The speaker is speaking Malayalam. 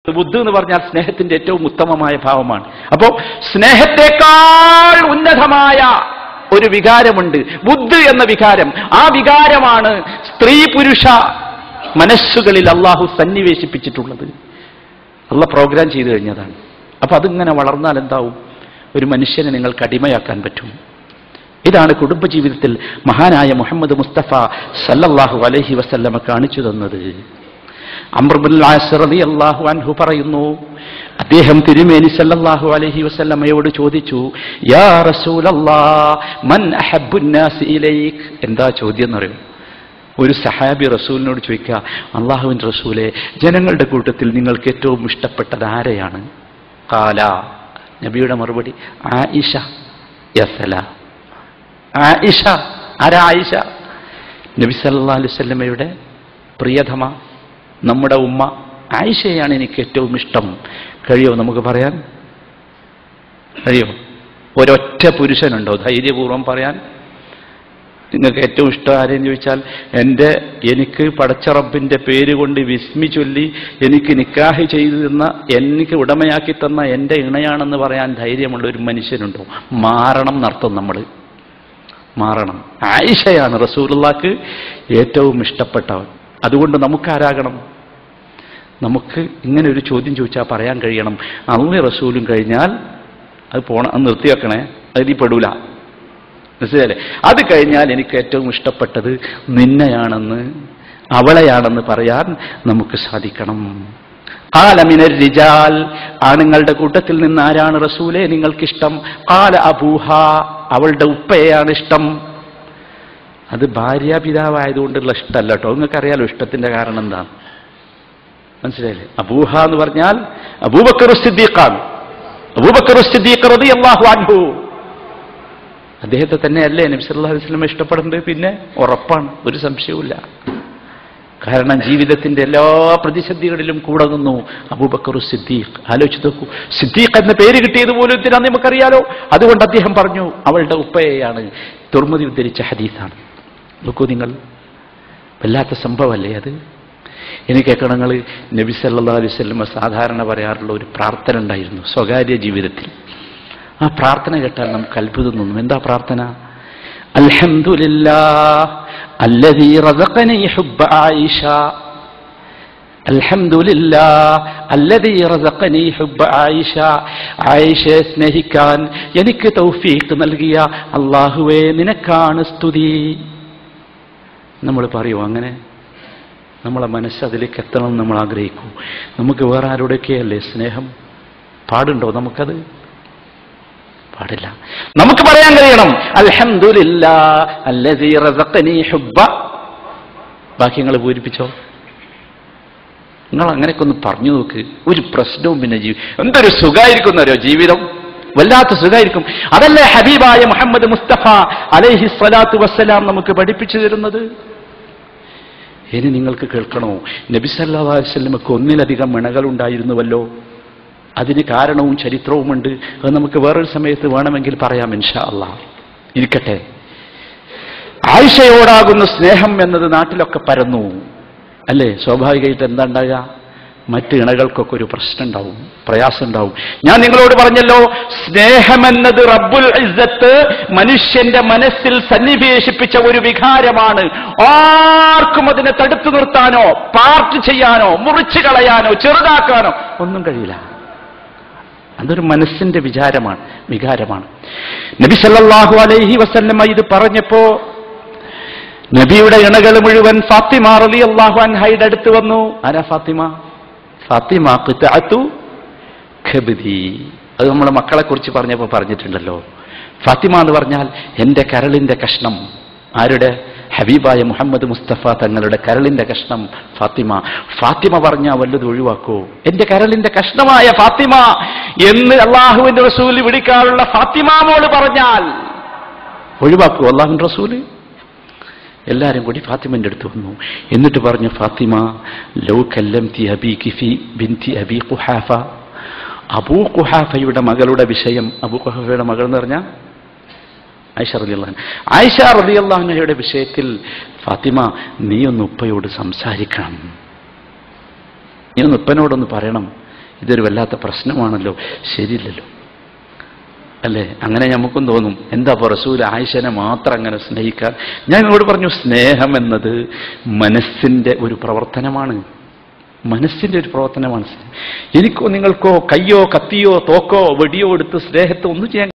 ബുദ്ധ് എന്ന് പറഞ്ഞാൽ സ്നേഹത്തിന്റെ ഏറ്റവും ഉത്തമമായ ഭാവമാണ്. അപ്പോ സ്നേഹത്തെക്കാൾ ഉന്നതമായ ഒരു വികാരമുണ്ട്, ബുദ്ധ് എന്ന വികാരം. ആ വികാരമാണ് സ്ത്രീ പുരുഷ മനസ്സുകളിൽ അള്ളാഹു സന്നിവേശിപ്പിച്ചിട്ടുള്ളത്. അള്ളാഹ് പ്രോഗ്രാം ചെയ്തു കഴിഞ്ഞതാണ്. അപ്പൊ അതിങ്ങനെ വളർന്നാൽ എന്താവും? ഒരു മനുഷ്യനെ നിങ്ങൾക്ക് അടിമയാക്കാൻ പറ്റും. ഇതാണ് കുടുംബജീവിതത്തിൽ മഹാനായ മുഹമ്മദ് മുസ്തഫ സല്ലല്ലാഹു അലൈഹി വസല്ലമ കാണിച്ചു തന്നത്. അംർ ഇബ്നുൽ ആസ് റളിയല്ലാഹു അൻഹു പറയുന്നു, അദ്ദേഹം തിരുമേനി സല്ലല്ലാഹു അലൈഹി വസല്ലമയോട് ചോദിച്ചു, യാ റസൂലല്ലാഹ് മൻ അഹബ്ബുൻ നാസി ഇലൈക്. എന്താ ചോദ്യം എന്നറിയോ? ഒരു സഹാബി റസൂലിനോട് ചോദിക്കുക, അള്ളാഹുവിന്റെ റസൂലെ, ജനങ്ങളുടെ കൂട്ടത്തിൽ നിങ്ങൾക്ക് ഏറ്റവും ഇഷ്ടപ്പെട്ടത് ആരെയാണ്? ഖാല, നബിയുടെ മറുപടി, ആയിഷ. യസല, ആയിഷ. ആരാ ആയിഷ? നബി സല്ലല്ലാഹു അലൈഹി വസല്ലമയുടെ പ്രിയതമ, നമ്മുടെ ഉമ്മ ആയിഷയാണ് എനിക്ക് ഏറ്റവും ഇഷ്ടം. കഴിയോ നമുക്ക് പറയാൻ? കഴിയോ? ഒരൊറ്റ പുരുഷനുണ്ടോ ധൈര്യപൂർവ്വം പറയാൻ നിങ്ങൾക്ക് ഏറ്റവും ഇഷ്ടം ആരെന്ന് ചോദിച്ചാൽ, എനിക്ക് പടച്ച റബ്ബിന്റെ പേര് കൊണ്ട് വിസ്മി ചൊല്ലി എനിക്ക് നിക്കാഹ് ചെയ്തു തന്ന, എനിക്ക് ഉടമയാക്കി തന്ന എൻ്റെ ഇണയാണെന്ന് പറയാൻ ധൈര്യമുള്ള ഒരു മനുഷ്യനുണ്ടോ? മാറണം എന്നർത്ഥം. നമ്മൾ മാറണം. ആയിഷയാണ് റസൂലുള്ളാഹിക്ക് ഏറ്റവും ഇഷ്ടപ്പെട്ടവൻ. അതുകൊണ്ട് നമുക്കാരാകണം? നമുക്ക് ഇങ്ങനെ ഒരു ചോദ്യം ചോദിച്ചാൽ പറയാൻ കഴിയണം, അള്ളാഹും റസൂലും കഴിഞ്ഞാൽ അത് നിർത്തി വെക്കണേ, അതിൽ പെടൂല. മനസ്സിലല്ലേ? അത് കഴിഞ്ഞാൽ എനിക്ക് ഏറ്റവും ഇഷ്ടപ്പെട്ടത് നിന്നെയാണെന്ന്, അവളെയാണെന്ന് പറയാൻ നമുക്ക് സാധിക്കണം. ഖാല മിനർ റിജാൽ, ആണുങ്ങളുടെ കൂട്ടത്തിൽ നിന്ന് ആരാണ് റസൂലേ നിങ്ങൾക്കിഷ്ടം? ഖാല അബൂഹ, അവളുടെ ഉപ്പയെയാണ് ഇഷ്ടം. അത് ഭാര്യാപിതാവായതുകൊണ്ടുള്ള ഇഷ്ടമല്ല കേട്ടോ. നിങ്ങൾക്കറിയാലോ ഇഷ്ടത്തിന്റെ കാരണം എന്താ? മനസ്സിലായില്ലേ? അബൂഹ എന്ന് പറഞ്ഞാൽ അബൂബക്കർ സിദ്ദീഖാണ്. അബൂബക്കർ സിദ്ദീഖ് റളിയല്ലാഹു അൻഹു, അദ്ദേഹത്തെ തന്നെയല്ലേ നബി സല്ലല്ലാഹു അലൈഹി വസല്ലം ഇഷ്ടപ്പെടുന്നത്? പിന്നെ ഉറപ്പാണ്, ഒരു സംശയവുമില്ല. കാരണം ജീവിതത്തിന്റെ എല്ലാ പ്രതിസന്ധികളിലും കൂടെ നിന്നു അബൂബക്കർ സിദ്ദീഖ്. ആലോചിച്ച് നോക്കൂ, സിദ്ദീഖ് എന്ന പേര് കിട്ടിയത് പോലും എന്തിനാന്ന് നമുക്കറിയാലോ. അതുകൊണ്ട് അദ്ദേഹം പറഞ്ഞു അവളുടെ ഉപ്പയെയാണ്. തുർമുദി ഉദ്ധരിച്ച ഹദീസാണ്. നോക്കൂ നിങ്ങൾ, വല്ലാത്ത സംഭവമല്ലേ അത്? ഇനി കേൾക്കണം നിങ്ങൾ, നബി സല്ലല്ലാഹു അലൈഹി വസല്ലം സാധാരണ പറയാറുള്ള ഒരു പ്രാർത്ഥന ഉണ്ടായിരുന്നു സ്വകാര്യ ജീവിതത്തിൽ. ആ പ്രാർത്ഥന കേട്ടാൽ നമുക്ക് അത്ഭുതം തോന്നും. എന്താ പ്രാർത്ഥന? അൽഹംദുലില്ലാഹ് അല്ലദീ റസഖനി ഹുബ്ബ ആയിഷ. അൽഹംദുലില്ലാഹ് അല്ലദീ റസഖനി ഹുബ്ബ ആയിഷ. ആയിഷയെ സ്നേഹിക്കാൻ എനിക്ക് തൗഫീഖ് നൽകിയ അല്ലാഹുവേ നിനക്കാണ് സ്തുതി. നമ്മൾ പറയൂ അങ്ങനെ? നമ്മളെ മനസ്സ് അതിലേക്ക് എത്തണം നമ്മൾ ആഗ്രഹിക്കൂ. നമുക്ക് വേറെ ആരോടൊക്കെയല്ലേ സ്നേഹം? പാടുണ്ടോ നമുക്കത്? പാടില്ല. നമുക്ക് പറയാൻ കഴിയണം അൽഹംദുലില്ലാഹ് അല്ലദീ റസഖനി ഹുബ്ബ. ബാക്കി നിങ്ങൾ പൂരിപ്പിച്ചോ. നിങ്ങൾ അങ്ങനെയൊക്കെ ഒന്ന് പറഞ്ഞു നോക്ക്. ഒരു പ്രശ്നവും പിന്നെ എന്തൊരു സുഖമായിരിക്കുന്നവരോ ജീവിതം, വല്ലാത്ത സുഖമായിരിക്കും. അതല്ലേ ഹബീബായ മുഹമ്മദ് മുസ്തഫ അലൈഹി സ്വലാത്തു വസ്സലാം നമുക്ക് പഠിപ്പിച്ചു തരുന്നത്? ഇനി നിങ്ങൾക്ക് കേൾക്കണോ, നബി സല്ലല്ലാഹു അലൈഹി വസല്ലമക്ക് ഒന്നിലധികം ഇണകളുണ്ടായിരുന്നുവല്ലോ. അതിന് കാരണവും ചരിത്രവുമുണ്ട്. അത് നമുക്ക് വേറൊരു സമയത്ത് വേണമെങ്കിൽ പറയാം ഇൻഷാ അല്ലാഹ്. ഇരിക്കട്ടെ. ആയിഷയോടാകുന്ന സ്നേഹം എന്നത് നാട്ടിലൊക്കെ പരന്നു അല്ലേ? സ്വാഭാവികമായിട്ട് എന്താ ഉണ്ടാകുക? മറ്റ് ഇണകൾക്കൊക്കെ ഒരു പ്രശ്നം ഉണ്ടാവും, പ്രയാസം ഉണ്ടാവും. ഞാൻ നിങ്ങളോട് പറഞ്ഞല്ലോ, സ്നേഹമെന്നത് റബ്ബുൽ ഇസ്സത്ത് മനുഷ്യന്റെ മനസ്സിൽ സന്നിവേശിപ്പിച്ച ഒരു വികാരമാണ്. ആർക്കും അതിനെ തടുത്തു നിർത്താനോ പാർട്ട് ചെയ്യാനോ മുറിച്ചു കളയാനോ ചെറുതാക്കാനോ ഒന്നും കഴിയില്ല. അതൊരു മനസ്സിന്റെ വികാരമാണ്. നബി സല്ലല്ലാഹു അലൈഹി വസല്ലമ ഇത് പറഞ്ഞപ്പോ നബിയുടെ ഇണകൾ മുഴുവൻ ഫാത്തിമ റളിയല്ലാഹു അൻഹയുടെ അടുത്ത് വന്നു. ആരാ ഫാത്തിമ? ഫാത്തിമ ഖിത്അതു ഖബ്ദി. അത് നമ്മളെ മക്കളെ കുറിച്ച് പറഞ്ഞപ്പോൾ പറഞ്ഞിട്ടുണ്ടല്ലോ. ഫാത്തിമ എന്ന് പറഞ്ഞാൽ എന്റെ കരളിന്റെ കഷ്ണം. ആരുടെ? ഹബീബായ മുഹമ്മദ് മുസ്തഫ തങ്ങളുടെ കരളിന്റെ കഷ്ണം ഫാത്തിമ. ഫാത്തിമ പറഞ്ഞാൽ വല്ലത് ഒഴിവാക്കോ? എന്റെ കരളിന്റെ കഷ്ണമായ ഫാത്തിമ എന്ന് അള്ളാഹുവിന്റെ റസൂൽ വിളിക്കാറുള്ള ഫാത്തിമ മോള് പറഞ്ഞാൽ ഒഴിവാക്കൂ അള്ളാഹുവിന്റെ റസൂല്? എല്ലാവരും കൂടി ഫാത്തിമന്റെ അടുത്ത് വന്നു. എന്നിട്ട് പറഞ്ഞു, ഫാത്തിമ ലൗ കല്ലംതി അബീകി ഫി ബിൻതി അബീ ഖുഹാഫ. അബൂ ഖുഹാഫയുടെ മകളുടെ വിഷയം. അബൂ ഖുഹാഫയുടെ മകൾ എന്ന് പറഞ്ഞാൽ ആയിഷ റളിയല്ലാഹു അൻഹ. ആയിഷ റളിയല്ലാഹു അൻഹയുടെ വിഷയത്തിൽ ഫാത്തിമ നീ ഒന്ന് ഉപ്പയോട് സംസാരിക്കണം. നീ ഒന്ന് ഉപ്പനോടൊന്ന് പറയണം. ഇതൊരു വല്ലാത്ത പ്രശ്നമാണല്ലോ, ശരിയില്ലല്ലോ അല്ലേ? അങ്ങനെ നമുക്കും തോന്നും, എന്താ ഇപ്പോൾ റസൂൽ ആയിഷനെ മാത്രം അങ്ങനെ സ്നേഹിക്കാൻ? ഞാൻ നിങ്ങളോട് പറഞ്ഞു, സ്നേഹം എന്നത് മനസ്സിന്റെ ഒരു പ്രവർത്തനമാണ്. മനസ്സിന്റെ ഒരു പ്രവർത്തനമാണ്. എനിക്കോ നിങ്ങൾക്കോ കയ്യോ കത്തിയോ തോക്കോ വെടിയോ എടുത്ത് സ്നേഹത്തെ ഒന്നും ചെയ്യാൻ